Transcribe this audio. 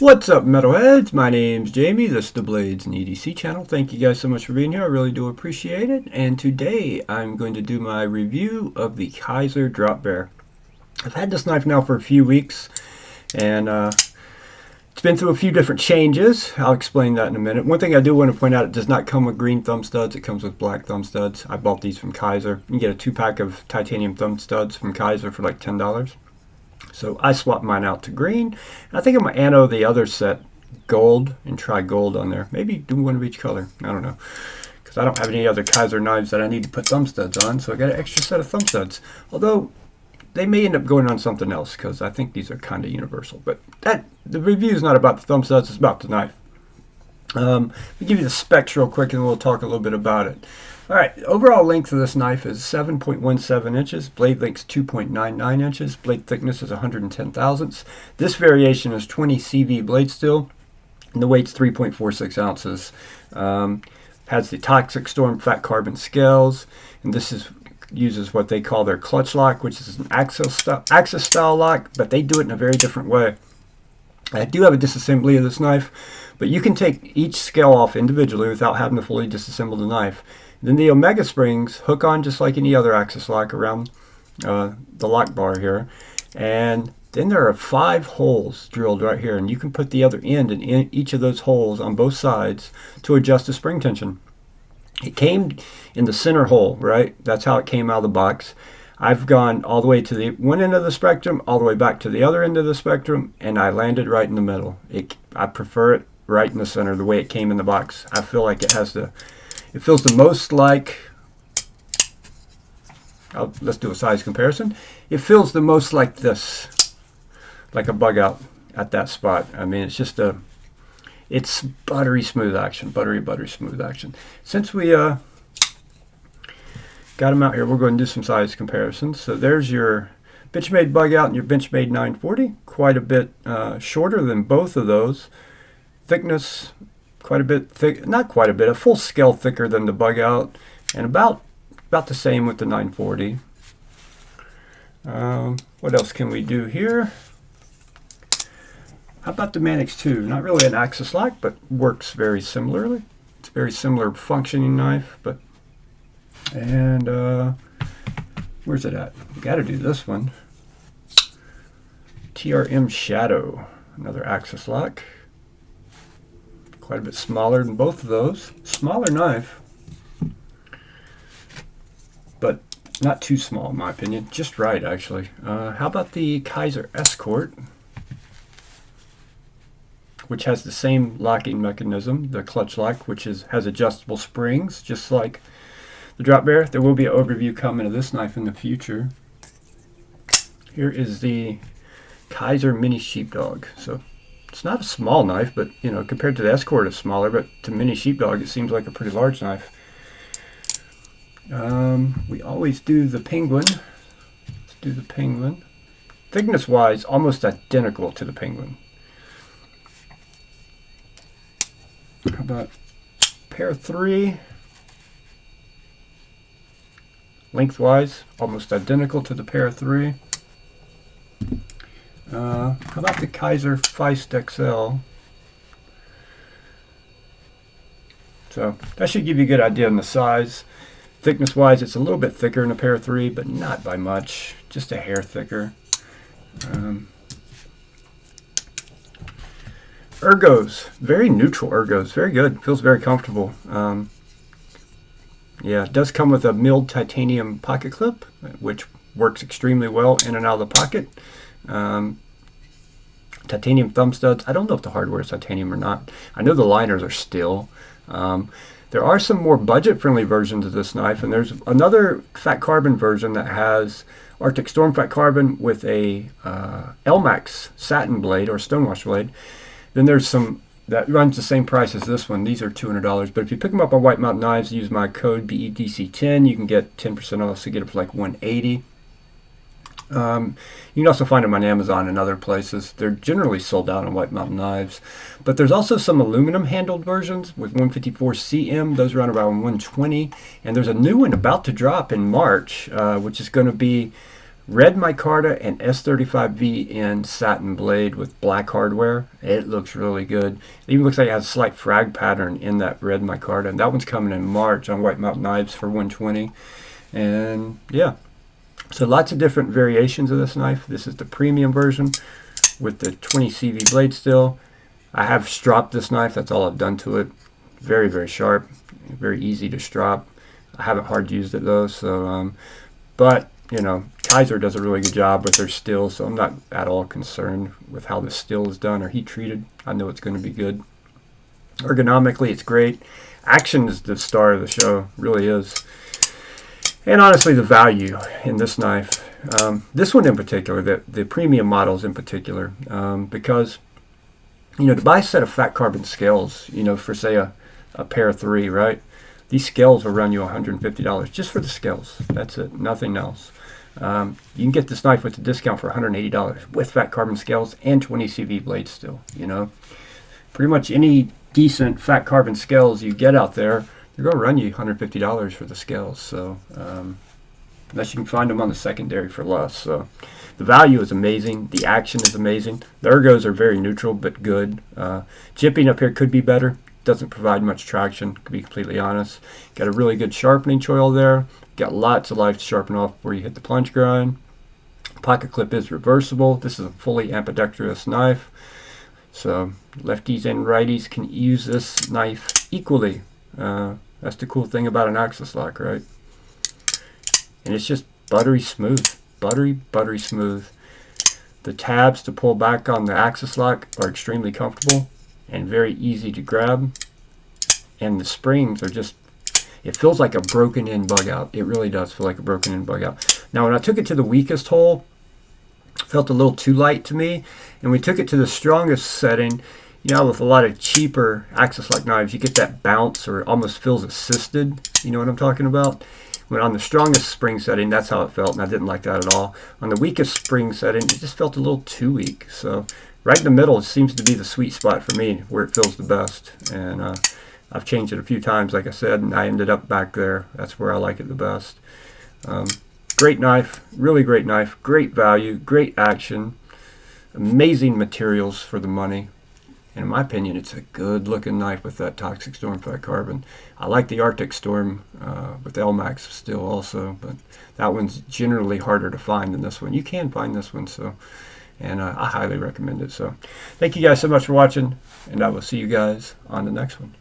What's up, metalheads? My name's Jamie. This is the Blades and EDC channel. Thank you guys so much for being here. I really do appreciate it. And today I'm going to do my review of the Kizer Drop Bear. I've had this knife now for a few weeks, and it's been through a few different changes. I'll explain that in a minute. One thing I do want to point out, it does not come with green thumb studs. It comes with black thumb studs. I bought these from Kizer. You can get a 2-pack of titanium thumb studs from Kizer for like $10. So I swapped mine out to green. I think I'm going to anno the other set gold and try gold on there. Maybe do one of each color. I don't know. Because I don't have any other Kizer knives that I need to put thumb studs on. So I got an extra set of thumb studs. Although they may end up going on something else because I think these are kind of universal. But the review is not about the thumb studs. It's about the knife. Let me give you the specs real quick and we'll talk a little bit about it. Alright, overall length of this knife is 7.17 inches, blade length is 2.99 inches, blade thickness is 110 thousandths. This variation is 20 CV blade steel, and the weight's 3.46 ounces. Has the Toxic Storm fat carbon scales, and this uses what they call their clutch lock, which is an axis style lock, but they do it in a very different way. I do have a disassembly of this knife, but you can take each scale off individually without having to fully disassemble the knife. Then the Omega springs hook on just like any other axis lock around the lock bar here. And then there are 5 holes drilled right here, and you can put the other end in each of those holes on both sides to adjust the spring tension. It came in the center hole, right? That's how it came out of the box. I've gone all the way to the one end of the spectrum, all the way back to the other end of the spectrum, and I landed right in the middle. I prefer it right in the center, the way it came in the box. I feel like it has the... It feels the most like, let's do a size comparison. It feels the most like this, like a bug out at that spot. I mean, it's buttery smooth action, buttery smooth action. Since we got them out here, we're going to do some size comparisons. So there's your Benchmade bug out and your Benchmade 940, quite a bit shorter than both of those. Thickness, quite a bit thick, not quite a bit, a full scale thicker than the bug out, and about the same with the 940. What else can we do here? How about the Manix 2? Not really an axis lock, but works very similarly. It's a very similar functioning knife, and where's it at? We got to do this one. TRM Shadow, another axis lock. Quite a bit smaller than both of those. Smaller knife, but not too small in my opinion. Just right, actually. How about the Kizer Escort, which has the same locking mechanism, the clutch lock, which has adjustable springs, just like the Drop Bear. There will be an overview coming of this knife in the future. Here is the Kizer Mini Sheepdog. So it's not a small knife, but you know, compared to the Escort, it's smaller. But to Mini Sheepdog, it seems like a pretty large knife. We always do the Penguin. Let's do the Penguin. Thickness-wise, almost identical to the Penguin. How about pair 3? Lengthwise, almost identical to the pair 3. How about the Kizer Feist XL? So that should give you a good idea on the size. Thickness wise, it's a little bit thicker in a pair 3, but not by much, just a hair thicker. Ergos, very neutral ergos, very good, feels very comfortable. Yeah, it does come with a milled titanium pocket clip, which works extremely well in and out of the pocket. Titanium thumb studs. I don't know if the hardware is titanium or not. I know the liners are steel. There are some more budget-friendly versions of this knife, and there's another fat carbon version that has Arctic Storm fat carbon with a LMAX satin blade or stonewash blade. Then there's some that runs the same price as this one. These are $200, but if you pick them up on White Mountain Knives, use my code BEDC10, you can get 10% off, so get it for like $180. You can also find them on Amazon and other places. They're generally sold out on White Mountain Knives. But there's also some aluminum handled versions with 154 cm. Those run around 120. And there's a new one about to drop in March, which is going to be Red micarta and S35V in satin blade with black hardware. It looks really good. It even looks like it has a slight frag pattern in that red micarta. And that one's coming in March on White Mountain Knives for 120. And yeah, so lots of different variations of this knife. This is the premium version with the 20 CV blade steel. I have stropped this knife. That's all I've done to it. Very, very sharp. Very easy to strop. I haven't hard used it though. So, but you know, Kizer does a really good job with their steel, so I'm not at all concerned with how the steel is done or heat treated. I know it's going to be good. Ergonomically, it's great. Action is the star of the show, really is. And honestly, the value in this knife, this one in particular, the premium models in particular, because, you know, to buy a set of fat carbon scales, you know, for say a pair of 3, right? These scales will run you $150 just for the scales. That's it, nothing else. You can get this knife with a discount for $180 with fat carbon scales and 20 CV blades still, you know. Pretty much any decent fat carbon scales you get out there, they're going to run you $150 for the scales. So unless you can find them on the secondary for less. So the value is amazing. The action is amazing. The ergos are very neutral but good. Jipping up here could be better. Doesn't provide much traction, to be completely honest. Got a really good sharpening choil there. Got lots of life to sharpen off where you hit the plunge grind. Pocket clip is reversible. This is a fully ambidextrous knife. So lefties and righties can use this knife equally. That's the cool thing about an axis lock, right? And it's just buttery smooth. Buttery smooth. The tabs to pull back on the axis lock are extremely comfortable and very easy to grab. And the springs are just, it feels like a broken in bug out. It really does feel like a broken in bug out. Now when I took it to the weakest hole, it felt a little too light to me. And we took it to the strongest setting. You know, with a lot of cheaper axis lock knives, you get that bounce or it almost feels assisted. You know what I'm talking about? When on the strongest spring setting, that's how it felt, and I didn't like that at all. On the weakest spring setting, it just felt a little too weak. So right in the middle seems to be the sweet spot for me, where it feels the best. And I've changed it a few times, like I said, and I ended up back there. That's where I like it the best. Great knife, really great knife, great value, great action, amazing materials for the money. And in my opinion, it's a good looking knife with that Toxic Storm fat carbon. I like the Arctic Storm with LMAX still also, but that one's generally harder to find than this one. You can find this one, so, and I highly recommend it. So thank you guys so much for watching, and I will see you guys on the next one.